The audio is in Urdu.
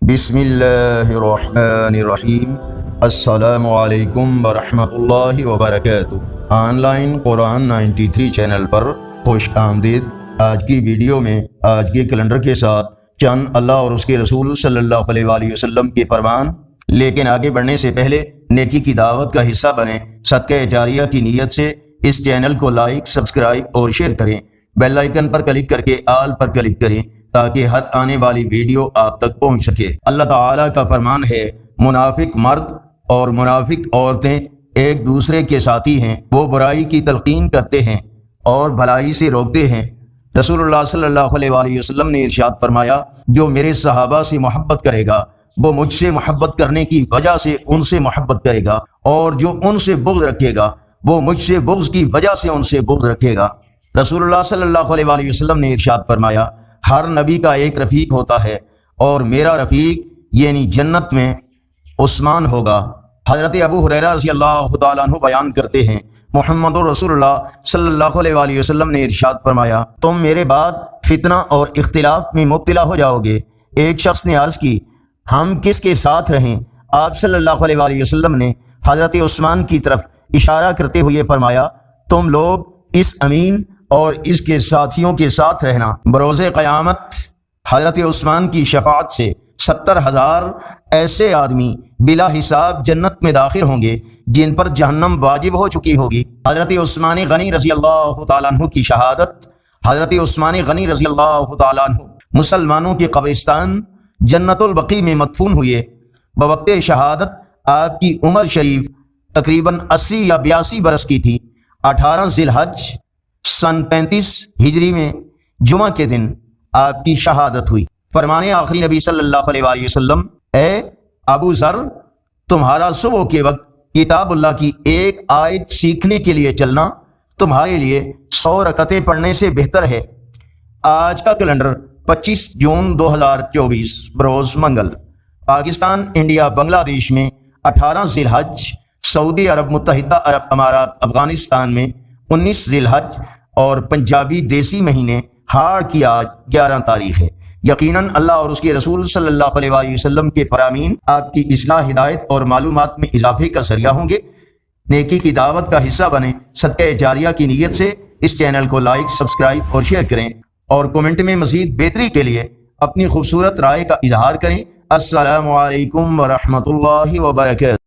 بسم اللہ الرحمن الرحیم۔ السلام علیکم ورحمۃ اللہ وبرکاتہ۔ آن لائن قرآن 93 چینل پر خوش آمدید۔ آج کی ویڈیو میں آج کے کیلنڈر کے ساتھ چند اللہ اور اس کے رسول صلی اللہ علیہ وآلہ وسلم کے فرمان، لیکن آگے بڑھنے سے پہلے نیکی کی دعوت کا حصہ بنیں۔ صدقہ جاریہ کی نیت سے اس چینل کو لائک، سبسکرائب اور شیئر کریں۔ بیل آئیکن پر کلک کر کے آل پر کلک کریں تاکہ ہر آنے والی ویڈیو آپ تک پہنچ سکے۔ اللہ تعالیٰ کا فرمان ہے، منافق مرد اور منافق عورتیں ایک دوسرے کے ساتھی ہیں، وہ برائی کی تلقین کرتے ہیں اور بھلائی سے روکتے ہیں۔ رسول اللہ صلی اللہ علیہ وآلہ وسلم نے ارشاد فرمایا، جو میرے صحابہ سے محبت کرے گا وہ مجھ سے محبت کرنے کی وجہ سے ان سے محبت کرے گا، اور جو ان سے بغض رکھے گا وہ مجھ سے بغض کی وجہ سے ان سے بغض رکھے گا۔ رسول اللہ صلی اللہ علیہ وآلہ وسلم نے ارشاد فرمایا، ہر نبی کا ایک رفیق ہوتا ہے اور میرا رفیق یعنی جنت میں عثمان ہوگا۔ حضرت ابو ہریرہ رضی اللہ تعالیٰ عنہ بیان کرتے ہیں، محمد رسول اللہ صلی اللہ علیہ وآلہ وسلم نے ارشاد فرمایا، تم میرے بعد فتنہ اور اختلاف میں مبتلا ہو جاؤ گے۔ ایک شخص نے عرض کی، ہم کس کے ساتھ رہیں؟ آپ صلی اللہ علیہ وآلہ وسلم نے حضرت عثمان کی طرف اشارہ کرتے ہوئے فرمایا، تم لوگ اس امین اور اس کے ساتھیوں کے ساتھ رہنا۔ بروز قیامت حضرت عثمان کی شفاعت سے 70,000 ایسے آدمی بلا حساب جنت میں داخل ہوں گے جن پر جہنم واجب ہو چکی ہوگی۔ حضرت عثمان غنی رضی اللہ تعالیٰ عنہ کی شہادت۔ حضرت عثمان غنی رضی اللہ تعالیٰ عنہ مسلمانوں کے قبرستان جنت البقیع میں مدفون ہوئے۔ بوقت شہادت آپ کی عمر شریف تقریباً 80 یا 82 برس کی تھی۔ 18 ذی الحج سن 35 ہجری میں جمعہ کے دن آپ کی شہادت ہوئی۔ فرمانے آخری نبی صلی اللہ علیہ وآلہ وسلم، اے ابو ذر، تمہارا صبح کے وقت کتاب اللہ کی ایک آیت سیکھنے کے لیے چلنا تمہارے لیے 100 رکعتیں پڑھنے سے بہتر ہے۔ آج کا کیلنڈر 25 جون 2024 بروز منگل۔ پاکستان، انڈیا، بنگلہ دیش میں 18 ذی الحج، سعودی عرب متحدہ عرب امارات افغانستان میں 19 ذی الحج اور پنجابی دیسی مہینے ہاڑ کی آج 11 تاریخ ہے۔ یقیناً اللہ اور اس کے رسول صلی اللہ علیہ وآلہ وسلم کے فرامین آپ کی اصلاح، ہدایت اور معلومات میں اضافے کا ذریعہ ہوں گے۔ نیکی کی دعوت کا حصہ بنیں۔ صدقہ جاریہ کی نیت سے اس چینل کو لائک، سبسکرائب اور شیئر کریں، اور کومنٹ میں مزید بہتری کے لیے اپنی خوبصورت رائے کا اظہار کریں۔ السلام علیکم ورحمۃ اللہ وبرکاتہ۔